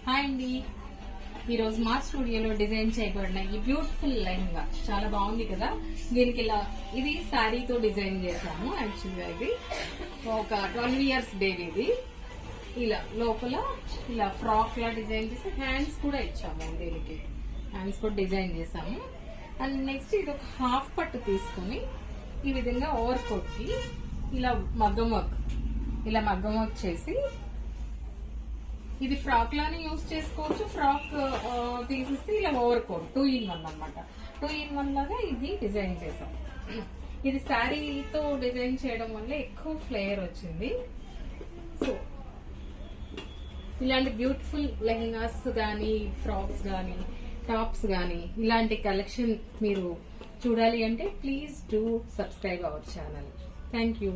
Hi అండి, ఈరోజు మా స్టూడియోలో డిజైన్ చేయబడిన ఈ బ్యూటిఫుల్ లెహంగా చాలా బాగుంది కదా. దీనికి ఇలా ఇది శారీతో డిజైన్ చేశాము. యాక్చువల్గా ఇది ఒక 12 years బేబీ. ఇది ఇలా లోపల ఇలా ఫ్రాక్ లా డిజైన్ చేసి హ్యాండ్స్ కూడా ఇచ్చాము. దీనికి హ్యాండ్స్ కూడా డిజైన్ చేసాము. అండ్ నెక్స్ట్ ఇది ఒక హాఫ్ పట్టు తీసుకుని ఈ విధంగా ఓవర్ కోట్ కి ఇలా మగ్గం వర్క్ చేసి, ఇది ఫ్రాక్ లానే యూజ్ చేసుకోవచ్చు. ఫ్రాక్ తీసేసి ఇలా ఓవర్ కోట్ 2 in 1 అనమాట. 2 in 1 లాగా ఇది డిజైన్ చేసాం. ఇది శారీతో డిజైన్ చేయడం వల్ల ఎక్కువ ఫ్లేయర్ వచ్చింది. సో ఇలాంటి బ్యూటిఫుల్ లెహెంగాస్ గానీ, ఫ్రాక్స్ గానీ, టాప్స్ గానీ ఇలాంటి కలెక్షన్ మీరు చూడాలి అంటే please do subscribe our channel. Thank you.